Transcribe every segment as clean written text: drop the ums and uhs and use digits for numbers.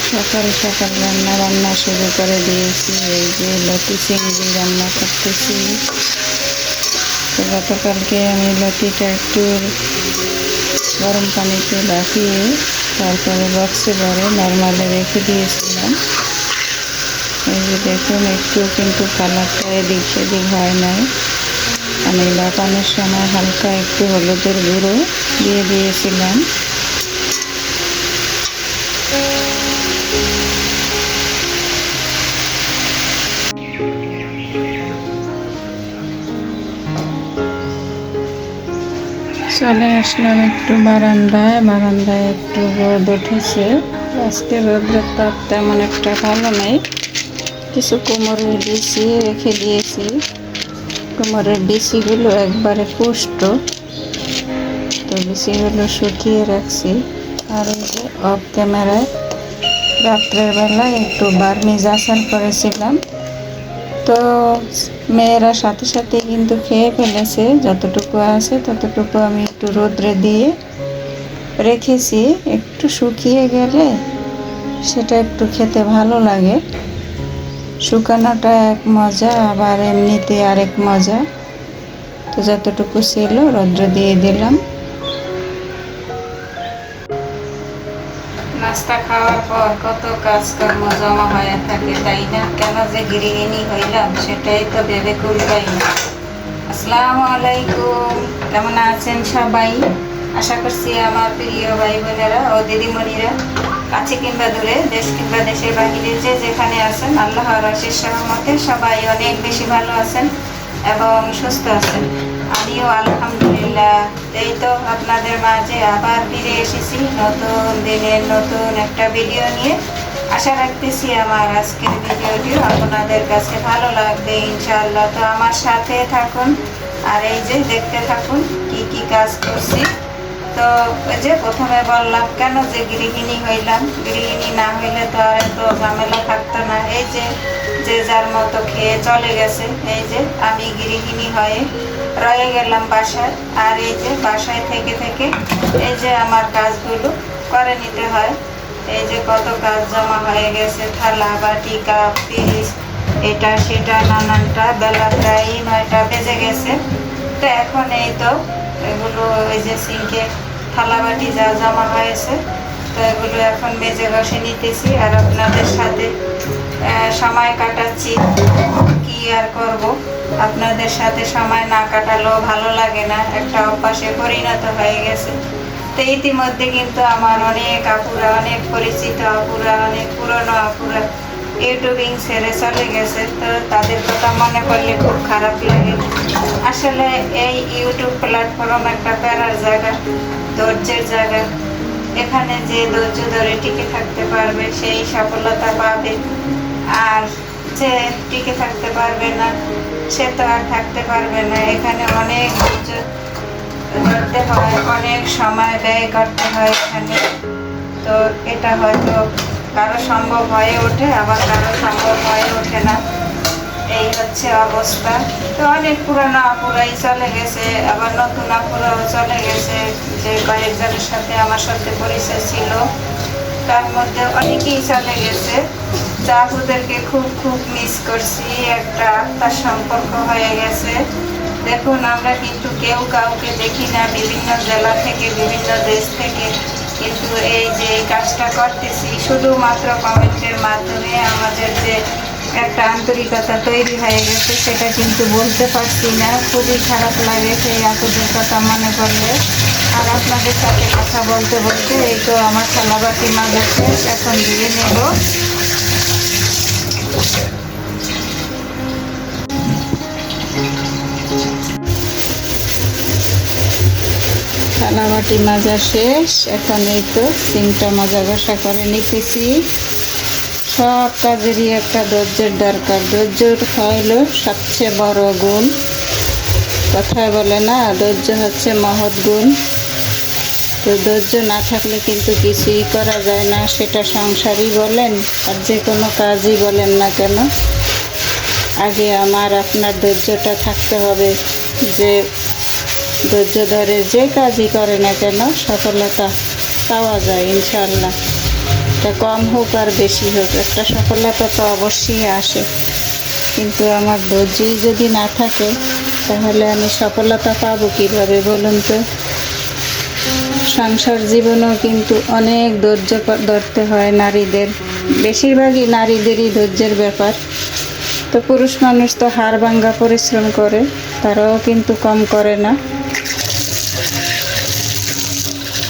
সকাল সকাল রান্না বান্না শুরু করে দিয়েছি। এই যে লতি চিংড়ি রান্না করতেছি। তো গতকালকে আমি লতিটা একটু গরম পানিতে ভাপিয়ে তারপরে বক্সে ভরে নর্মালে রেখে দিয়েছিলাম। এই যে দেখুন, একটু কিন্তু কালারটা এদিক সেদিক হয় নাই। আমি ভাপানোর সময় হালকা একটু হলুদের গুঁড়ো দিয়ে দিয়েছিলাম। চলে আসলাম একটু বারান্দায় একটু রোদ উঠেছে। আজকে রোদের তাপ তেমন একটা ভালো নেই। কিছু কোমরের বিচি রেখে দিয়েছি। কোমরের বিচিগুলো একবারে পুষ্ট, তো বিচিগুলো শুকিয়ে রাখছি। আর এই যে অফ ক্যামেরায় রাত্রের বেলায় একটু বার্মিজ আচার করেছিলাম, তো মেয়েরা সাথে সাথে কিন্তু খেয়ে ফেলেছে। যতটুকু আছে ততটুকু আমি একটু রোদ্রে দিয়ে রেখেছি। একটু শুকিয়ে গেলে সেটা একটু খেতে ভালো লাগে। শুকানোটা এক মজা, আবার এমনিতে আরেক মজা। তো যতটুকু ছিল রোদ্রে দিয়ে দিলাম। নাস্তা খাওয়ার পর কত কাজকর্ম জমা হয়ে থাকে, তাই না? কেন যে গৃহিণী হইলাম সেটাই তো ভেবে করি পাই না। আসসালামু আলাইকুম, কেমন আছেন সবাই? আশা করছি আমার প্রিয় ভাই বোনেরা ও দিদিমণিরা কাছে কিংবা দূরে, দেশ কিংবা দেশের বাহিরে যে যেখানে আছেন, আল্লাহর অশেষ রহমতে সবাই অনেক বেশি ভালো আছেন এবং সুস্থ আছেন। আমিও আলহামদুলিল্লাহ। এই তো আপনাদের মাঝে আবার ফিরে এসেছি নতুন দিনের নতুন একটা ভিডিও নিয়ে। আশা রাখতেছি আমার আজকের ভিডিওটিও আপনাদের কাছে ভালো লাগবে ইনশাআল্লাহ। তো আমার সাথে থাকুন আর এই যে দেখতে থাকুন কি কি কাজ করছি। তো এই যে প্রথমে বললাম কেন যে গৃহিণী হইলাম। গৃহিণী না হইলে তো আর এত ঝামেলা থাকতো না। এই যে যে যার মতো খেয়ে চলে গেছে। এই যে আমি গৃহিণী হয়ে রয়ে গেলাম বাসায়। আর এই যে বাসায় থেকে থেকে এই যে আমার কাজগুলো করে নিতে হয়। এই যে কত কাজ জমা হয়ে গেছে, থালা বাটি কাপ পিরিচ এটা সেটা নানানটা। বেলা প্রায় 9টা বেজে গেছে। তো এখন এই তো এগুলো এই যে সিঙ্কে থালা বাটি যা জমা হয়েছে, তো এগুলো এখন মেজে বসে নিতেছি আর আপনাদের সাথে সময় কাটাচ্ছি। কি আর করব, আপনাদের সাথে সময় না কাটালেও ভালো লাগে না, একটা অভ্যাসে পরিণত হয়ে গেছে। তো ইতিমধ্যে কিন্তু আমার অনেক আপুরা, অনেক পরিচিত আপুরা, অনেক পুরনো আপুরা ইউটিউবিং ছেড়ে চলে গেছে। তো তাদের কথা মনে করলে খুব খারাপ লাগে। আসলে এই ইউটিউব প্ল্যাটফর্ম একটা প্যারার জায়গা, ধৈর্যের জায়গা। এখানে যে ধৈর্য ধরে টিকে থাকতে পারবে সেই সফলতা পাবে, আর যে টিকে থাকতে পারবে না সে তো আর থাকতে পারবে না। এখানে অনেক ধৈর্য ধরতে হয়, অনেক সময় ব্যয় করতে হয় এখানে। তো এটা হয়তো কারো সম্ভব হয়ে ওঠে, আবার কারো সম্ভব হয়ে ওঠে না। এই হচ্ছে অবস্থা। তো অনেক পুরানো আপুরাই চলে গেছে, আবার নতুন আপুরাও চলে গেছে। যে কয়েকজনের সাথে আমার সাথে পরিচয় ছিল তার মধ্যে অনেকেই চলে গেছে। তো আপুদেরকে খুব খুব মিস করছি। একটা আত্মার সম্পর্ক হয়ে গেছে। দেখুন, আমরা কিন্তু কেউ কাউকে দেখি না, বিভিন্ন জেলা থেকে বিভিন্ন দেশ থেকে, কিন্তু এই যে কাজটা করতেছি শুধুমাত্র কমেন্টের মাধ্যমে আমাদের যে একটা আন্তরিকতা তৈরি হয়ে গেছে সেটা কিন্তু বলতে পারছি না। খুবই খারাপ লাগে সেই আপুদের কথা মনে করলে। আর আপনাদের সাথে কথা বলতে বলতে এই তো আমার থালা বাটি মাজা শেষ, এখন দিয়ে নেব। থালা বাটি মাজা শেষ, এখন এই তো সিংটা মাজা ঘষা করে নিতেছি। সব কাজেরই একটা ধৈর্যের দরকার। ধৈর্য হইল সবচেয়ে বড় গুণ। কথায় বলে না, ধৈর্য হচ্ছে মহৎ গুণ। তো ধৈর্য না থাকলে কিন্তু কিছুই করা যায় না, সেটা সংসারই বলেন আর যে কোনো কাজই বলেন না কেন। আগে আমার আপনার ধৈর্যটা থাকতে হবে, যে ধৈর্য ধরে যে কাজই করে না কেন সফলতা পাওয়া যায় ইনশাআল্লাহ। তা কম হোক আর বেশি হোক, একটা সফলতা তো অবশ্যই আসে। কিন্তু আমার ধৈর্যই যদি না থাকে তাহলে আমি সফলতা পাবো কীভাবে বলুন তো? সংসার জীবনেও কিন্তু অনেক ধৈর্য ধরতে হয় নারীদের, বেশিরভাগই নারীদেরই ধৈর্যের ব্যাপার। তো পুরুষ মানুষ তো হাড় ভাঙ্গা পরিশ্রম করে, তারাও কিন্তু কম করে না।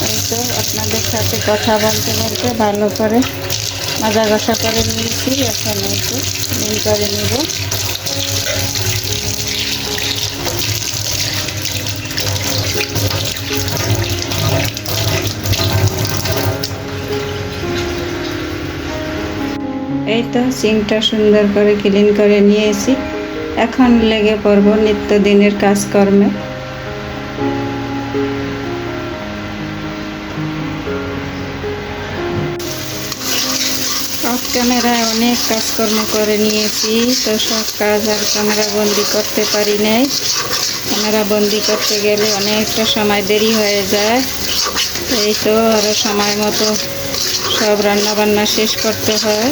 এই তো আপনাদের সাথে কথা বলতে বলতে ভালো করে মাজা ঘষা করে নিয়েছি, এখন এই তো ক্লিন করে নেব। এই তো সিঙ্কটা সুন্দর করে ক্লিন করে নিয়েছি, এখন লেগে পড়ব নিত্যদিনের কাজকর্মে। অফ ক্যামেরায় অনেক কাজকর্ম করে নিয়েছি, তো সব কাজ আর ক্যামেরা বন্দি করতে পারি নাই। ক্যামেরা বন্দি করতে গেলে অনেকটা সময় দেরি হয়ে যায়। এই তো আরও সময় মতো সব রান্নাবান্না শেষ করতে হয়।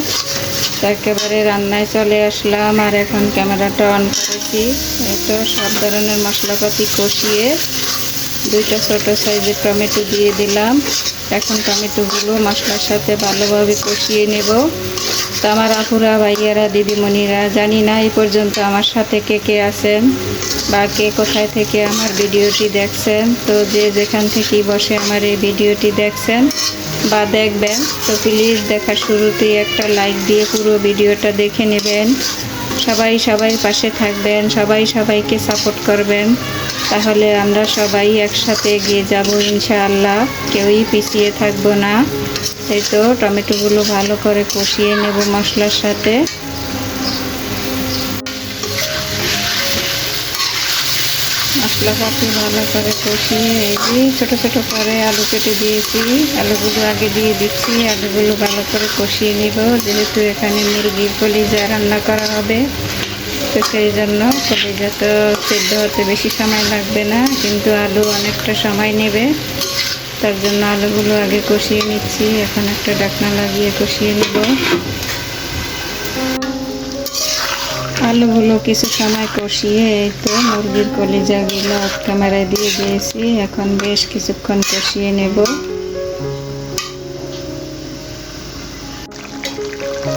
তো একেবারে রান্নায় চলে আসলাম, আর এখন ক্যামেরাটা অন করেছি। এই তো সব ধরনের মশলাপাতি কষিয়ে দুইটা ছোট সাইজের টমেটো দিয়ে দিলাম। এখন টমেটোগুলো মশলার সাথে ভালোভাবে কষিয়ে নেব। তো আমার আপুরা, ভাইয়ারা, দিদিমণিরা, জানি না এই পর্যন্ত আমার সাথে কে কে আছেন বা কে কোথায় থেকে আমার ভিডিওটি দেখছেন। তো যে যেখান থেকেই বসে আমার এই ভিডিওটি দেখছেন বা দেখবেন, তো প্লিজ দেখার শুরুতেই একটা লাইক দিয়ে পুরো ভিডিওটা দেখে নেবেন। সবাই সবাই পাশে থাকবেন, সবাই সবাইকে সাপোর্ট করবেন, তাহলে আমরা সবাই একসাথে এগিয়ে যাব ইনশাআল্লাহ, কেউই পিছিয়ে থাকবো না। এই তো টমেটোগুলো ভালো করে কষিয়ে নেব মশলার সাথে। মশলাপাতি ভালো করে কষিয়ে এই যে ছোটো ছোটো করে আলু কেটে দিয়েছি, আলুগুলো আগে দিয়ে দিচ্ছি। আলুগুলো ভালো করে কষিয়ে নিব, যেহেতু এখানে মুরগির কলিজা রান্না করা হবে, তো সেই জন্য কলিজা তো সেদ্ধ হতে বেশি সময় লাগবে না, কিন্তু আলু অনেকটা সময় নেবে। তার জন্য আলুগুলো আগে কষিয়ে নিচ্ছি, এখন একটা ঢাকনা লাগিয়ে কষিয়ে নেব। আলুগুলো কিছু সময় কষিয়ে এই তো মুরগির কলিজাগুলো অফ ক্যামেরায় দিয়ে দিয়েছি, এখন বেশ কিছুক্ষণ কষিয়ে নেব।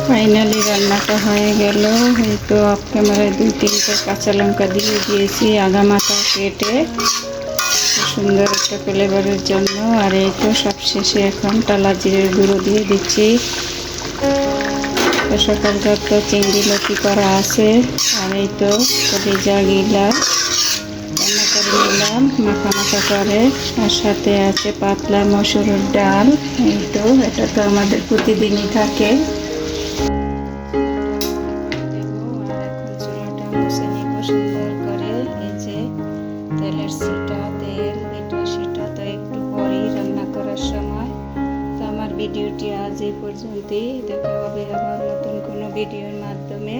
ফাইনালি রান্নাটা হয়ে গেল। এই তো অফ ক্যামেরায় 2-3টা কাঁচা লঙ্কা দিয়ে দিয়েছি আগা মাথা কেটে, সুন্দর একটা ফ্লেভারের জন্য। আর এই তো সবশেষে এখন টালা জিরের গুঁড়ো দিয়ে দিচ্ছি। তো সকালকার তো চিংড়ি লতি করা আছে, আর এই তো কলিজা গিলা রান্না করে নিলাম মাখা মাখা করে, আর সাথে আছে পাতলা মসুরের ডাল। এই তো এটা তো আমাদের প্রতিদিনই থাকে। সুন্দর করে এই যে তেলের ছিটা, তেল এটা সেটা তো একটু পরেই রান্না করার সময়। তো আমার ভিডিওটি আজ এই পর্যন্তই, দেখা হবে আবার নতুন কোনো ভিডিওর মাধ্যমে।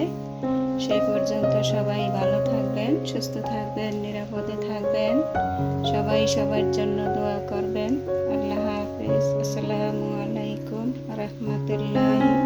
সেই পর্যন্ত সবাই ভালো থাকবেন, সুস্থ থাকবেন, নিরাপদে থাকবেন, সবাই সবার জন্য দোয়া করবেন। আল্লাহ হাফেজ। আসসালামু আলাইকুম রহমতুল্লাহ।